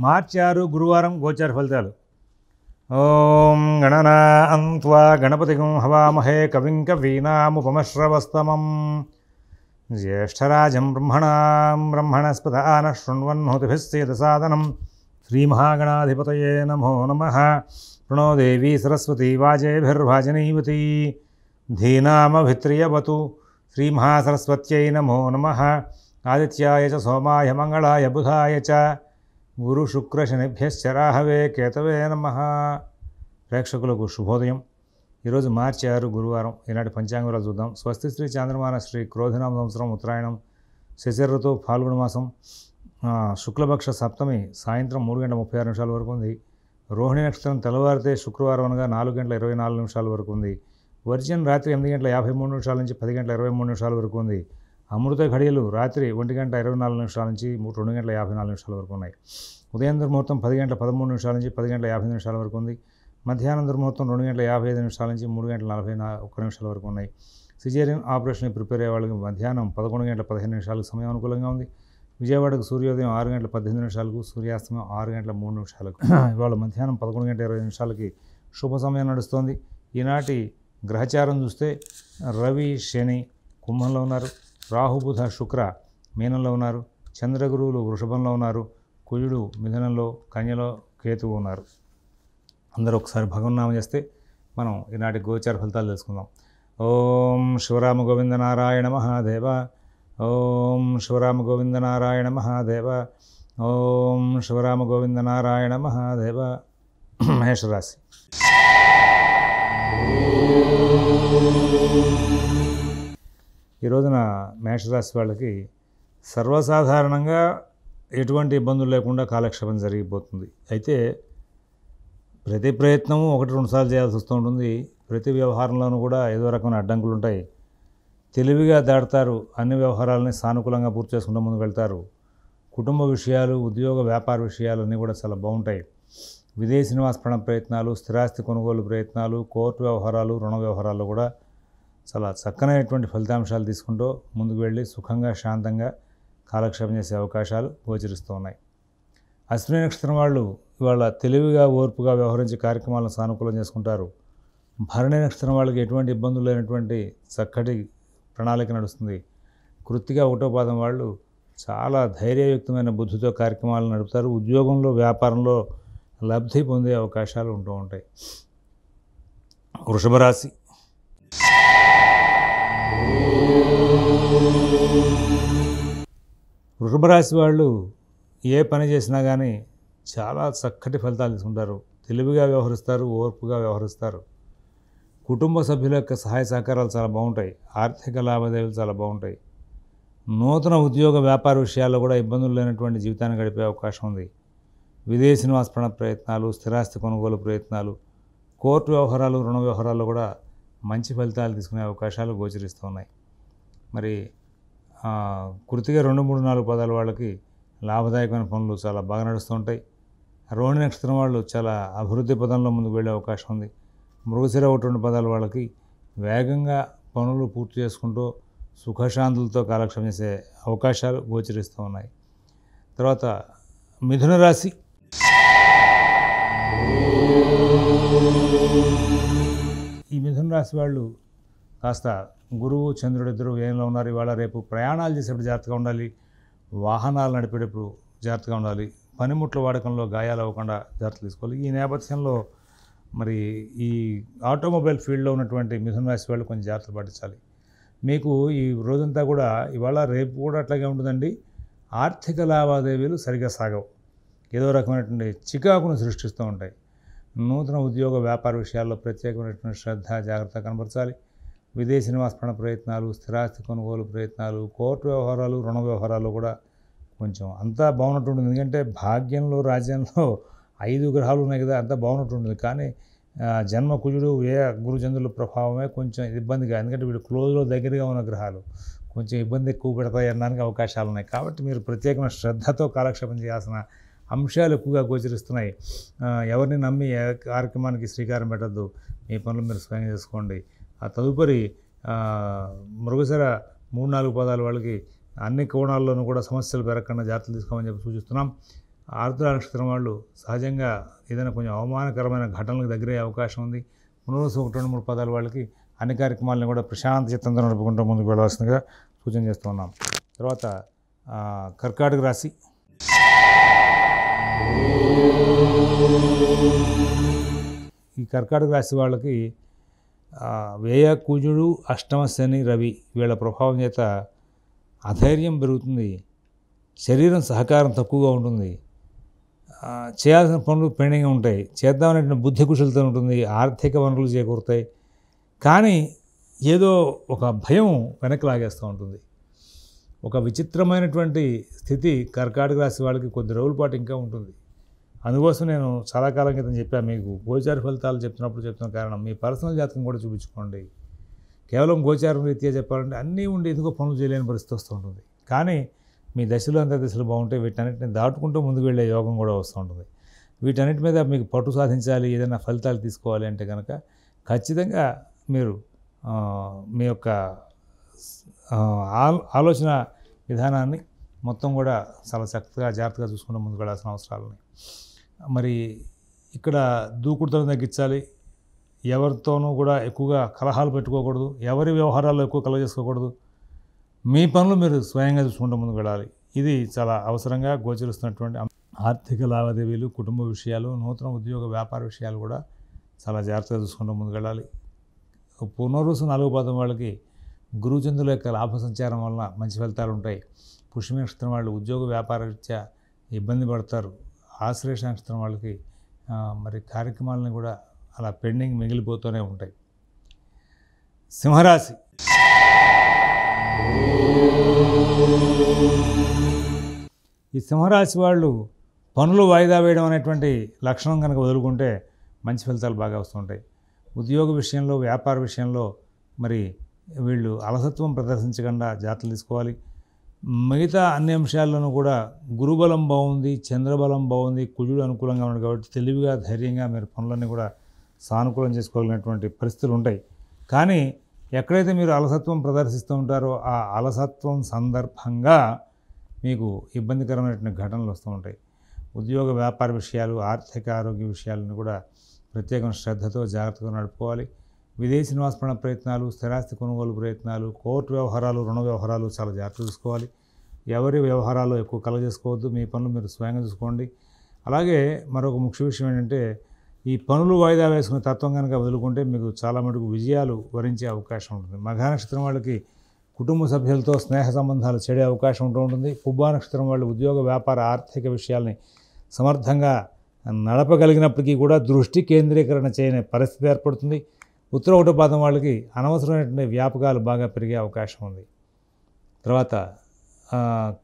మార్చి 6 గురువారం గోచార ఫలితాలు. ఓం గణనాం త్వా గణపతిగం హవామహే కవిం కవీనాముపమశ్రవస్తమం జ్యేష్ఠరాజం బ్రహ్మణస్పదాన శృణ్వన్నోతిభిస్సేదసాదనం శ్రీమహాగణాధిపతయే నమో నమః. ప్రణో దేవీ సరస్వతీ వాజేభిర్వాజనీవతి ధీనామభిత్రియవతు. శ్రీమహాసరస్వత్యై నమో నమః. ఆదిత్యాయ చ సోమాయ మంగళాయ బుధాయ చ గురు శుక్ర శనిభ్యశ్చ రాహవే కేతవే నమః. ప్రేక్షకులకు శుభోదయం. ఈరోజు మార్చి 6 గురువారం. ఈనాటి పంచాంగరాలు చూద్దాం. స్వస్తి శ్రీ చాంద్రమాన శ్రీ క్రోధినామ సంవత్సరం ఉత్తరాయణం, శశిఋతు ఫాల్గుణ మాసం, శుక్లపక్ష సప్తమి సాయంత్రం 3:36 వరకు ఉంది. రోహిణి నక్షత్రం తెల్లవారితే శుక్రవారం అనగా 4:24 వరకు ఉంది. వర్జన్ రాత్రి 8:53 నుంచి 10:23 వరకు ఉంది. అమృత ఘడియలు రాత్రి 1:24 నుంచి 2:54 వరకు ఉన్నాయి. ఉదయం దుర్ముహూర్తం 10:13 నుంచి 10:50 వరకు ఉంది. మధ్యాహ్నం దుర్ముహూర్తం 2:55 నుంచి 3:41 వరకు ఉన్నాయి. సిజేరియన్ ఆపరేషన్ ప్రిపేర్ అయ్యే వాళ్ళకి మధ్యాహ్నం 11:15 సమయం అనుకూలంగా ఉంది. విజయవాడకు సూర్యోదయం 6:18, సూర్యాస్తమయం 6:03. ఇవాళ మధ్యాహ్నం 11:20 శుభ సమయం నడుస్తోంది. ఈనాటి గ్రహచారం చూస్తే రవి శని కుంభంలో ఉన్నారు, రాహు బుధ శుక్ర మీనంలో ఉన్నారు, చంద్రగురువులు వృషభంలో ఉన్నారు, కుజుడు మిథునంలో, కన్యలో కేతువు ఉన్నారు. అందరూ ఒకసారి భగవన్నామం చేస్తే మనం ఈనాటి గోచార ఫలితాలు తెలుసుకుందాం. ఓం శివరామ గోవింద నారాయణ మహాదేవ. ఓం శివరామ గోవింద నారాయణ మహాదేవ. ఓం శివరామ గోవింద నారాయణ మహాదేవ. మేషరాశి. ఈ రోజున మేషరాశి వాళ్ళకి సర్వసాధారణంగా ఎటువంటి ఇబ్బందులు లేకుండా కాలక్షేపం జరిగిపోతుంది. అయితే ప్రతి ప్రయత్నము 1-2 సార్లు చేయాల్సి వస్తూ ఉంటుంది. ప్రతి వ్యవహారంలోనూ కూడా ఏదో రకమైన అడ్డంకులు ఉంటాయి. తెలివిగా దాడతారు. అన్ని వ్యవహారాలని సానుకూలంగా పూర్తి చేసుకుంటూ ముందుకు వెళ్తారు. కుటుంబ విషయాలు, ఉద్యోగ వ్యాపార విషయాలు అన్నీ కూడా చాలా బాగుంటాయి. విదేశీ నివాస ప్రయత్నాలు, స్థిరాస్తి కొనుగోలు ప్రయత్నాలు, కోర్టు వ్యవహారాలు, రుణ వ్యవహారాలు కూడా చాలా చక్కనైనటువంటి ఫలితాంశాలు తీసుకుంటూ ముందుకు వెళ్ళి సుఖంగా శాంతంగా కాలక్షేపం చేసే అవకాశాలు గోచరిస్తూ ఉన్నాయి. అశ్విని నక్షత్రం వాళ్ళు ఇవాళ తెలివిగా ఓర్పుగా వ్యవహరించి కార్యక్రమాలను సానుకూలం చేసుకుంటారు. భరణి నక్షత్రం వాళ్ళకి ఎటువంటి ఇబ్బందులు లేనటువంటి చక్కటి ప్రణాళిక నడుస్తుంది. కృత్తిక 1వ పాదం వాళ్ళు చాలా ధైర్యయుక్తమైన బుద్ధితో కార్యక్రమాలను నడుపుతారు. ఉద్యోగంలో వ్యాపారంలో లబ్ధి పొందే అవకాశాలు ఉంటూ ఉంటాయి. వృషభ రాశి. వృషభ రాశి వాళ్ళు ఏ పని చేసినా కానీ చాలా చక్కటి ఫలితాలు తీసుకుంటారు. తెలివిగా వ్యవహరిస్తారు, ఓర్పుగా వ్యవహరిస్తారు. కుటుంబ సభ్యుల యొక్క సహాయ సహకారాలు చాలా బాగుంటాయి. ఆర్థిక లావాదేవీలు చాలా బాగుంటాయి. నూతన ఉద్యోగ వ్యాపార విషయాల్లో కూడా ఇబ్బందులు లేనటువంటి జీవితాన్ని గడిపే అవకాశం ఉంది. విదేశీ నివాస ప్రయత్నాలు, స్థిరాస్తి కొనుగోలు ప్రయత్నాలు, కోర్టు వ్యవహారాలు, రుణ వ్యవహారాల్లో కూడా మంచి ఫలితాలు తీసుకునే అవకాశాలు గోచరిస్తూ ఉన్నాయి. మరి కృతిగా 2, 3, 4 పదాల వాళ్ళకి లాభదాయకమైన పనులు చాలా బాగా నడుస్తూ ఉంటాయి. రోహిణి నక్షత్రం వాళ్ళు చాలా అభివృద్ధి పదంలో ముందుకు వెళ్ళే అవకాశం ఉంది. మృగశిర 1, 2 పదాల వాళ్ళకి వేగంగా పనులు పూర్తి చేసుకుంటూ సుఖశాంతులతో కాలక్షేపం చేసే అవకాశాలు గోచరిస్తూ ఉన్నాయి. తర్వాత మిథున రాశి. ఈ మిథున రాశి వాళ్ళు కాస్త గురువు చంద్రుడు ఇద్దరు వ్యయంలో ఉన్నారు. ఇవాళ రేపు ప్రయాణాలు చేసేప్పుడు జాగ్రత్తగా ఉండాలి. వాహనాలు నడిపేటప్పుడు జాగ్రత్తగా ఉండాలి. పనిముట్ల వాడకంలో గాయాలు అవ్వకుండా జాగ్రత్తలు తీసుకోవాలి. ఈ నేపథ్యంలో మరి ఈ ఆటోమొబైల్ ఫీల్డ్లో ఉన్నటువంటి మిథున రాశి వాళ్ళు కొంచెం జాగ్రత్తలు పాటించాలి. మీకు ఈ రోజంతా కూడా ఇవాళ రేపు కూడా అట్లాగే ఉంటుందండి. ఆర్థిక లావాదేవీలు సరిగా సాగవు. ఏదో రకమైనటువంటి చికాకును సృష్టిస్తూ ఉంటాయి. నూతన ఉద్యోగ వ్యాపార విషయాల్లో ప్రత్యేకమైనటువంటి శ్రద్ధ జాగ్రత్త కనబరచాలి. విదేశీ నివాస ప్రయత్నాలు, స్థిరాస్తి కొనుగోలు ప్రయత్నాలు, కోర్టు వ్యవహారాలు, రుణ వ్యవహారాలు కూడా కొంచెం అంతా బాగున్నట్టు ఉంటుంది. ఎందుకంటే భాగ్యంలో రాజ్యంలో 5 గ్రహాలు ఉన్నాయి కదా, అంతా బాగున్నట్టు ఉంటుంది. కానీ జన్మ కుజుడు గురుచంద్రుల ప్రభావమే కొంచెం ఇబ్బందిగా, ఎందుకంటే వీడు క్లోజ్లో దగ్గరగా ఉన్న గ్రహాలు కొంచెం ఇబ్బంది ఎక్కువ పెడతాయి అనడానికి అవకాశాలు ఉన్నాయి. కాబట్టి మీరు ప్రత్యేకమైన శ్రద్ధతో కాలక్షేపం చేయాల్సిన అంశాలు ఎక్కువగా గోచరిస్తున్నాయి. ఎవరిని నమ్మి ఏ కార్యక్రమానికి శ్రీకారం పెట్టద్దు. మీ పనులు మీరు స్వయం చేసుకోండి. ఆ తదుపరి మృగశిర 3, 4 పదాల వాళ్ళకి అన్ని కోణాల్లోనూ కూడా సమస్యలు పెరగకుండా జాగ్రత్తలు తీసుకోమని చెప్పి సూచిస్తున్నాం. ఆరుద్ర నక్షత్రం వాళ్ళు సహజంగా ఏదైనా కొంచెం అవమానకరమైన ఘటనలకు దగ్గరయ్యే అవకాశం ఉంది. పునర్వసు 1, 2, 3 పదాల వాళ్ళకి అన్ని కార్యక్రమాలను కూడా ప్రశాంత చిత్తంతో నడుపుకుంటూ ముందుకు వెళ్ళవలసిందిగా సూచన చేస్తూ ఉన్నాం. తర్వాత కర్కాటక రాశి. ఈ కర్కాటక రాశి వాళ్ళకి వ్యయ కుజుడు, అష్టమ శని, రవి వీళ్ళ ప్రభావం చేత అధైర్యం పెరుగుతుంది. శరీరం సహకారం తక్కువగా ఉంటుంది. చేయాల్సిన పనులు పెండింగ్ ఉంటాయి. చేద్దామనే బుద్ధి కుశలత ఉంటుంది. ఆర్థిక వనరులు చేకూరుతాయి. కానీ ఏదో ఒక భయం వెనక్కి లాగేస్తూ ఉంటుంది. ఒక విచిత్రమైనటువంటి స్థితి కర్కాటక రాశి వాళ్ళకి కొద్ది రోజుల పాటు ఇంకా ఉంటుంది. అందుకోసం నేను చాలా కాలం క్రితం చెప్పాను మీకు, గోచార ఫలితాలు చెప్తున్న కారణం మీ పర్సనల్ జాతకం కూడా చూపించుకోండి. కేవలం గోచారం రీత్యా చెప్పాలంటే అన్నీ ఉండి ఎందుకో పనులు చేయలేని పరిస్థితి వస్తూ ఉంటుంది. కానీ మీ దశలు అంతర్దశలు బాగుంటాయి. వీటన్నిటిని దాటుకుంటూ ముందుకు వెళ్ళే యోగం కూడా వస్తూ ఉంటుంది. వీటన్నిటి మీద మీకు పట్టు సాధించాలి, ఏదైనా ఫలితాలు తీసుకోవాలి అంటే కనుక ఖచ్చితంగా మీరు మీ యొక్క ఆలోచన విధానాన్ని మొత్తం కూడా చాలా చక్కగా జాగ్రత్తగా చూసుకుంటూ ముందుకు వెళ్ళాల్సిన అవసరాలు ఉన్నాయి. మరి ఇక్కడ దూకుడుతనం తగ్గించాలి. ఎవరితోనూ కూడా ఎక్కువగా కలహాలు పెట్టుకోకూడదు. ఎవరి వ్యవహారాల్లో ఎక్కువ కలగ చేసుకోకూడదు. మీ పనులు మీరు స్వయంగా చూసుకుంటూ ముందుకు వెళ్ళాలి. ఇది చాలా అవసరంగా గోచరిస్తున్నటువంటి ఆర్థిక లావాదేవీలు, కుటుంబ విషయాలు, నూతన ఉద్యోగ వ్యాపార విషయాలు కూడా చాలా జాగ్రత్తగా చూసుకుంటూ ముందుకు వెళ్ళాలి. పునర్వసు 4 పాదం వాళ్ళకి గురుచంద్రుల యొక్క లాభ సంచారం వలన మంచి ఫలితాలు ఉంటాయి. పుష్య నక్షత్రం వాళ్ళు ఉద్యోగ వ్యాపార రీత్యా ఇబ్బంది పడతారు. ఆశ్లేష నక్షత్రం వాళ్ళకి మరి కార్యక్రమాలను కూడా అలా పెండింగ్ మిగిలిపోతూనే ఉంటాయి. సింహరాశి. ఈ సింహరాశి వాళ్ళు పనులు వాయిదా వేయడం అనేటువంటి లక్షణం కనుక వదులుకుంటే మంచి ఫలితాలు బాగా వస్తుంటాయి. ఉద్యోగ విషయంలో, వ్యాపార విషయంలో మరి వీళ్ళు అలసత్వం ప్రదర్శించకుండా జాగ్రత్తలు తీసుకోవాలి. మిగతా అన్ని అంశాల్లోనూ కూడా గురుబలం బాగుంది, చంద్రబలం బాగుంది, కుజుడు అనుకూలంగా ఉన్నాడు కాబట్టి తెలివిగా, ధైర్యంగా మీరు పనులన్నీ కూడా సానుకూలం చేసుకోగలిగినటువంటి పరిస్థితులు ఉంటాయి. కానీ ఎక్కడైతే మీరు అలసత్వం ప్రదర్శిస్తూ ఉంటారో ఆ అలసత్వం సందర్భంగా మీకు ఇబ్బందికరమైనటువంటి ఘటనలు వస్తూ ఉంటాయి. ఉద్యోగ వ్యాపార విషయాలు, ఆర్థిక ఆరోగ్య విషయాలను కూడా ప్రత్యేకమైన శ్రద్ధతో జాగ్రత్తగా నడుపుకోవాలి. విదేశీ నివాసపణ ప్రయత్నాలు, స్థిరాస్తి కొనుగోలు ప్రయత్నాలు, కోర్టు వ్యవహారాలు, రుణ వ్యవహారాలు చాలా జాగ్రత్త చూసుకోవాలి. ఎవరి వ్యవహారాలు ఎక్కువ కలగజేసుకోవద్దు. మీ పనులు మీరు స్వయంగా చూసుకోండి. అలాగే మరొక ముఖ్య విషయం ఏంటంటే ఈ పనులు వాయిదా వేసుకునే తత్వం కనుక వదులుకుంటే మీకు చాలా మటుకు విజయాలు వరించే అవకాశం ఉంటుంది. మఘ నక్షత్రం వాళ్ళకి కుటుంబ సభ్యులతో స్నేహ సంబంధాలు చెడే అవకాశం ఉంటూ ఉంటుంది. పుబ్బా నక్షత్రం వాళ్ళు ఉద్యోగ వ్యాపార ఆర్థిక విషయాల్ని సమర్థంగా నడపగలిగినప్పటికీ కూడా దృష్టి కేంద్రీకరణ చేయని పరిస్థితి ఏర్పడుతుంది. ఉత్తర 1 పాదం వాళ్ళకి అనవసరమైనటువంటి వ్యాపకాలు బాగా పెరిగే అవకాశం ఉంది. తర్వాత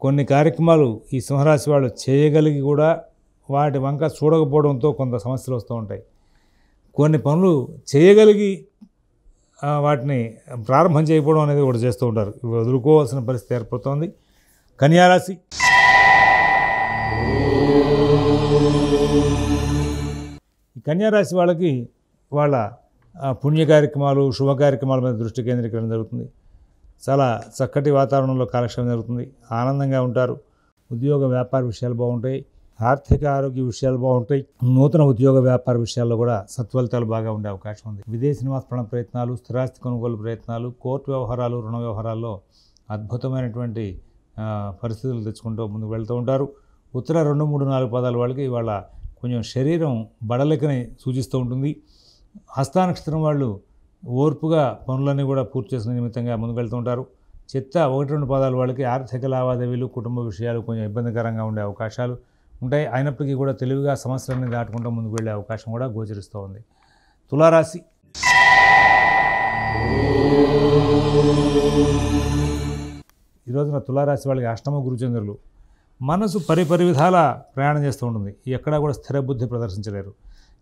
కొన్ని కార్యక్రమాలు ఈ సింహరాశి వాళ్ళు చేయగలిగి కూడా వాటి వంక చూడకపోవడంతో కొంత సమస్యలు వస్తూ ఉంటాయి. కొన్ని పనులు చేయగలిగి వాటిని ప్రారంభం చేయకపోవడం అనేది కూడా చేస్తూ ఉంటారు. ఇవి వదులుకోవాల్సిన పరిస్థితి ఏర్పడుతోంది. కన్యారాశి. ఈ కన్యారాశి వాళ్ళకి వాళ్ళ పుణ్య కార్యక్రమాలు, శుభ కార్యక్రమాల మీద దృష్టి కేంద్రీకరణ జరుగుతుంది. చాలా చక్కటి వాతావరణంలో కాలక్షేపం జరుగుతుంది. ఆనందంగా ఉంటారు. ఉద్యోగ వ్యాపార విషయాలు బాగుంటాయి. ఆర్థిక ఆరోగ్య విషయాలు బాగుంటాయి. నూతన ఉద్యోగ వ్యాపార విషయాల్లో కూడా సత్ఫలితాలు బాగా ఉండే అవకాశం ఉంది. విదేశీ నివాసపణ ప్రయత్నాలు, స్థిరాస్తి కొనుగోలు ప్రయత్నాలు, కోర్టు వ్యవహారాలు, రుణ వ్యవహారాల్లో అద్భుతమైనటువంటి పరిస్థితులు తెచ్చుకుంటూ ముందుకు వెళ్తూ ఉంటారు. ఉత్తర 2, 3, 4 పాదాల వాళ్ళకి వాళ్ళ కొంచెం శరీరం బడలికని సూచిస్తూ ఉంటుంది. హస్త నక్షత్రం వాళ్ళు ఓర్పుగా పనులన్నీ కూడా పూర్తి చేసిన నిమిత్తంగా ముందుకు వెళ్తూ ఉంటారు. చిత్త 1, 2 పాదాల వాళ్ళకి ఆర్థిక లావాదేవీలు, కుటుంబ విషయాలు కొంచెం ఇబ్బందికరంగా ఉండే అవకాశాలు ఉంటాయి. అయినప్పటికీ కూడా తెలివిగా సమస్యలన్నీ దాటుకుంటూ ముందుకు వెళ్ళే అవకాశం కూడా గోచరిస్తూ ఉంది. తులారాశి. ఈ రోజున తులారాశి వాళ్ళకి అష్టమ గురుచంద్రులు. మనసు పరిపరి విధాల ప్రయాణం చేస్తూ ఉంటుంది. ఎక్కడా కూడా స్థిర బుద్ధి ప్రదర్శించలేరు.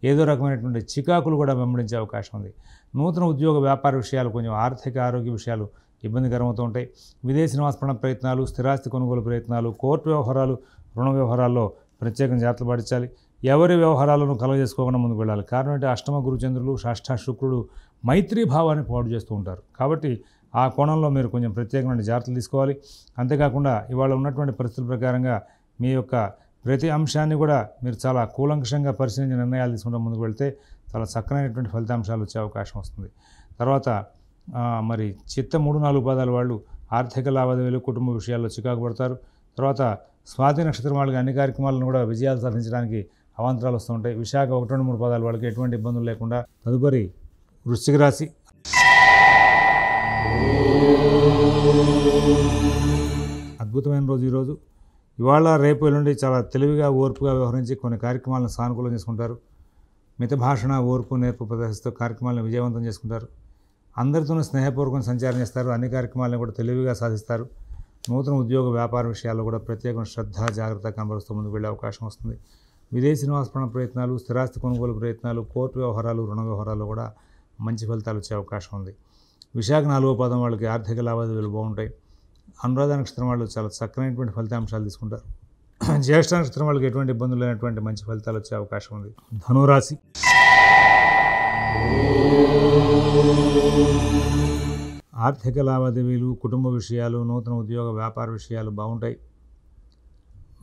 ఏదో రకమైనటువంటి చికాకులు కూడా వెంబడించే అవకాశం ఉంది. నూతన ఉద్యోగ వ్యాపార విషయాలు, కొంచెం ఆర్థిక ఆరోగ్య విషయాలు ఇబ్బందికరమవుతూ ఉంటాయి. విదేశీ నివాసపణ ప్రయత్నాలు, స్థిరాస్తి కొనుగోలు ప్రయత్నాలు, కోర్టు వ్యవహారాలు, రుణ వ్యవహారాల్లో ప్రత్యేకంగా జాగ్రత్తలు పాటించాలి. ఎవరి వ్యవహారాలను కలగజేసుకోకుండా ముందుకు వెళ్ళాలి. కారణం అంటే అష్టమ గురుచంద్రులు, షష్ఠ శుక్రుడు మైత్రీ భావాన్ని పాడు చేస్తూ ఉంటారు. కాబట్టి ఆ కోణంలో మీరు కొంచెం ప్రత్యేకమైన జాగ్రత్తలు తీసుకోవాలి. అంతేకాకుండా ఇవాళ ఉన్నటువంటి పరిస్థితుల ప్రకారంగా మీ యొక్క ప్రతి అంశాన్ని కూడా మీరు చాలా కూలంకషంగా పరిశీలించి నిర్ణయాలు తీసుకుంటూ ముందుకు వెళ్తే చాలా చక్కనైనటువంటి ఫలితాంశాలు వచ్చే అవకాశం వస్తుంది. తర్వాత మరి చిత్త 3-4 పాదాల వాళ్ళు ఆర్థిక లావాదేవీలు, కుటుంబ విషయాల్లో చికాకు పడతారు. తర్వాత స్వాతి నక్షత్రం వాళ్ళకి అన్ని కార్యక్రమాలను కూడా విజయాలు సాధించడానికి అవాంతరాలు వస్తూ ఉంటాయి. విశాఖ 1-3 పాదాల వాళ్ళకి ఎటువంటి ఇబ్బందులు లేకుండా. తదుపరి వృశ్చిక రాశి. అద్భుతమైన రోజు ఈరోజు. ఇవాళ రేపు ఎల్లుండి చాలా తెలివిగా ఓర్పుగా వ్యవహరించి కొన్ని కార్యక్రమాలను సానుకూలం చేసుకుంటారు. మిత భాషణ, ఓర్పు, నేర్పు ప్రదర్శిస్తూ కార్యక్రమాలను విజయవంతం చేసుకుంటారు. అందరితోనూ స్నేహపూర్వకం సంచారం చేస్తారు. అన్ని కార్యక్రమాలను కూడా తెలివిగా సాధిస్తారు. నూతన ఉద్యోగ వ్యాపార విషయాల్లో కూడా ప్రత్యేకమైన శ్రద్ధ, జాగ్రత్త కనబరుస్తూ ముందుకు వెళ్ళే అవకాశం వస్తుంది. విదేశీ నివాసపరణ ప్రయత్నాలు, స్థిరాస్తి కొనుగోలు ప్రయత్నాలు, కోర్టు వ్యవహారాలు, రుణ వ్యవహారాల్లో కూడా మంచి ఫలితాలు వచ్చే అవకాశం ఉంది. విశాఖ 4వ పాదం వాళ్ళకి ఆర్థిక లావాదేవీలు బాగుంటాయి. అనురాధ నక్షత్రం వాళ్ళు చాలా చక్కనైనటువంటి ఫలితాంశాలు తీసుకుంటారు. జ్యేష్ఠ నక్షత్రం వాళ్ళకి ఎటువంటి ఇబ్బందులు లేనటువంటి మంచి ఫలితాలు వచ్చే అవకాశం ఉంది. ధనురాశి. ఆర్థిక లావాదేవీలు, కుటుంబ విషయాలు, నూతన ఉద్యోగ వ్యాపార విషయాలు బాగుంటాయి.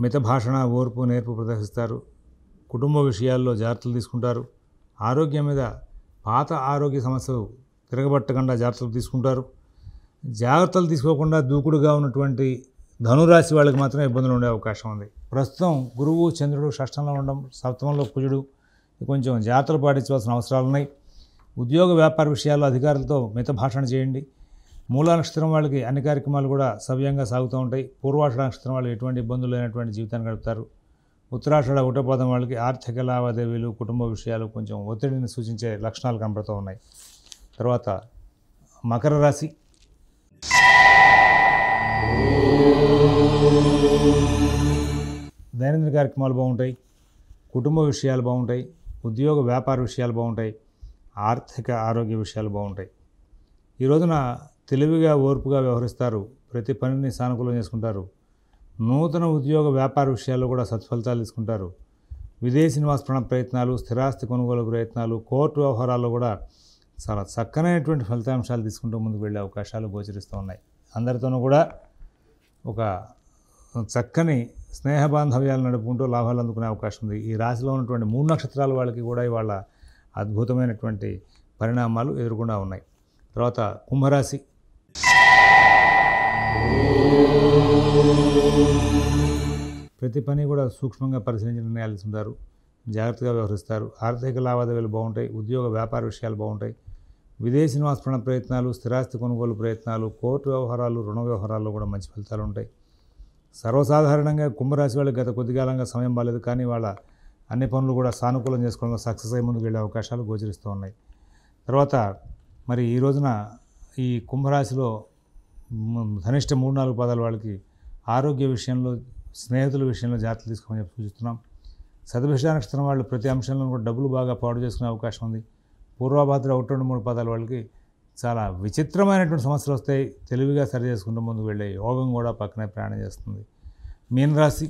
మిత భాషణ, ఓర్పు, నేర్పు ప్రదర్శిస్తారు. కుటుంబ విషయాల్లో జాగ్రత్తలు తీసుకుంటారు. ఆరోగ్యం మీద పాత ఆరోగ్య సమస్యలు తిరగబట్టకుండా జాగ్రత్తలు తీసుకుంటారు. జాగ్రత్తలు తీసుకోకుండా దూకుడుగా ఉన్నటువంటి ధనురాశి వాళ్ళకి మాత్రమే ఇబ్బందులు ఉండే అవకాశం ఉంది. ప్రస్తుతం గురువు, చంద్రుడు షష్టంలో ఉండడం, సప్తమంలో కుజుడు, కొంచెం జాగ్రత్తలు పాటించవలసిన అవసరాలు ఉన్నాయి. ఉద్యోగ వ్యాపార విషయాల్లో అధికారులతో మిత భాషణ చేయండి. మూలా నక్షత్రం వాళ్ళకి అన్ని కార్యక్రమాలు కూడా సవ్యంగా సాగుతూ ఉంటాయి. పూర్వాషాఢ నక్షత్రం వాళ్ళకి ఎటువంటి ఇబ్బందులు లేనటువంటి జీవితాన్ని గడుపుతారు. ఉత్తరాషాఢ 1వ పాదం వాళ్ళకి ఆర్థిక లావాదేవీలు, కుటుంబ విషయాలు కొంచెం ఒత్తిడిని సూచించే లక్షణాలు కనబడుతూ ఉన్నాయి. తర్వాత మకర రాశి. దైనందిన కార్యక్రమాలు బాగుంటాయి. కుటుంబ విషయాలు బాగుంటాయి. ఉద్యోగ వ్యాపార విషయాలు బాగుంటాయి. ఆర్థిక ఆరోగ్య విషయాలు బాగుంటాయి. ఈ రోజున తెలివిగా ఓర్పుగా వ్యవహరిస్తారు. ప్రతి పనిని సానుకూలం చేసుకుంటారు. నూతన ఉద్యోగ వ్యాపార విషయాల్లో కూడా సత్ఫలితాలు తీసుకుంటారు. విదేశీ నివాసపరణ ప్రయత్నాలు, స్థిరాస్తి కొనుగోలు ప్రయత్నాలు, కోర్టు వ్యవహారాల్లో కూడా చాలా చక్కనైనటువంటి ఫలితాంశాలు తీసుకుంటూ ముందుకు వెళ్ళే అవకాశాలు గోచరిస్తూ ఉన్నాయి. అందరితోనూ కూడా ఒక చక్కని స్నేహ బాంధవ్యాలు నడుపుకుంటూ లాభాలు అందుకునే అవకాశం ఉంది. ఈ రాశిలో ఉన్నటువంటి 3 నక్షత్రాల వాళ్ళకి కూడా ఇవాళ అద్భుతమైనటువంటి పరిణామాలు ఎదుర్కొంటూ ఉన్నాయి. తర్వాత కుంభరాశి. ప్రతి పని కూడా సూక్ష్మంగా పరిశీలించి నిర్ణయాలు తీసుకుంటారు. జాగ్రత్తగా వ్యవహరిస్తారు. ఆర్థిక లావాదేవీలు బాగుంటాయి. ఉద్యోగ వ్యాపార విషయాలు బాగుంటాయి. విదేశీ నివాసపరణ ప్రయత్నాలు, స్థిరాస్తి కొనుగోలు ప్రయత్నాలు, కోర్టు వ్యవహారాలు, రుణ వ్యవహారాల్లో కూడా మంచి ఫలితాలు ఉంటాయి. సర్వసాధారణంగా కుంభరాశి వాళ్ళకి గత కొద్ది కాలంగా సమయం బాలేదు, కానీ వాళ్ళ అన్ని పనులు కూడా సానుకూలం చేసుకోవడంలో సక్సెస్ అయ్యి ముందుకు వెళ్ళే అవకాశాలు గోచరిస్తూ ఉన్నాయి. తర్వాత మరి ఈ రోజున ఈ కుంభరాశిలో ధనిష్ట 3-4 పాదాల వాళ్ళకి ఆరోగ్య విషయంలో, స్నేహితుల విషయంలో జాగ్రత్తలు తీసుకోమని చెప్పి సూచిస్తున్నాం. శతభిష నక్షత్రం వాళ్ళు ప్రతి అంశంలో కూడా డబ్బులు బాగా పాడు చేసుకునే అవకాశం ఉంది. పూర్వభాద్ర 1-3 పాదాల వాళ్ళకి చాలా విచిత్రమైనటువంటి సమస్యలు వస్తాయి. తెలివిగా సరి చేసుకుంటూ ముందుకు వెళ్ళే యోగం కూడా పక్కనే ప్రయాణం చేస్తుంది. మీనరాశి.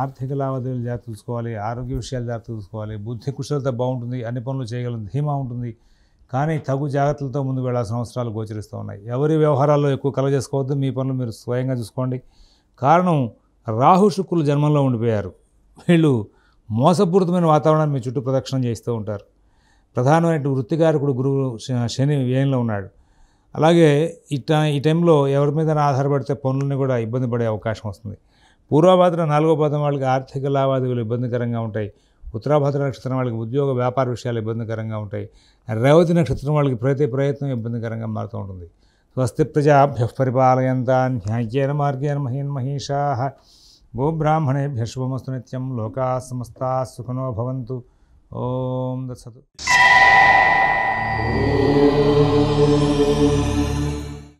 ఆర్థిక లావాదేవీలు జాగ్రత్త చూసుకోవాలి. ఆరోగ్య విషయాలు జాగ్రత్త చూసుకోవాలి. బుద్ధి కుశలత బాగుంటుంది. అన్ని పనులు చేయగలం ధీమా ఉంటుంది. కానీ తగు జాగ్రత్తలతో ముందుకు వెళ్ళాల్సిన అవసరాలు గోచరిస్తూ ఉన్నాయి. ఎవరి వ్యవహారాల్లో ఎక్కువ కలగజేసుకోవద్దు. మీ పనులు మీరు స్వయంగా చూసుకోండి. కారణం రాహు శుక్రులు జన్మంలో ఉండిపోయారు. వీళ్ళు మోసపూరితమైన వాతావరణాన్ని మీ చుట్టూ ప్రదక్షిణం చేస్తూ ఉంటారు. ప్రధానమైన వృత్తికారకుడు గురువు శని వ్యయంలో ఉన్నాడు. అలాగే ఈ టైంలో ఎవరి మీద ఆధారపడితే పనులని కూడా ఇబ్బంది పడే అవకాశం వస్తుంది. పూర్వభాద్ర 4వ పాదం వాళ్ళకి ఆర్థిక లావాదేవీలు ఇబ్బందికరంగా ఉంటాయి. ఉత్తరాభాద్ర నక్షత్రం వాళ్ళకి ఉద్యోగ వ్యాపార విషయాలు ఇబ్బందికరంగా ఉంటాయి. రేవతి నక్షత్రం వాళ్ళకి ప్రతి ప్రయత్నం ఇబ్బందికరంగా మారుతూ ఉంటుంది. స్వస్తి ప్రజాభ్యః పరిపాలయంతాన్ న్యాయేన మార్గేణ మహీన్ మహీషాః గోబ్రాహ్మణేభ్యః శుభమస్తు నిత్యం. లోకాః సమస్తాః సుఖినో భవంతు. ఓం తత్సత్.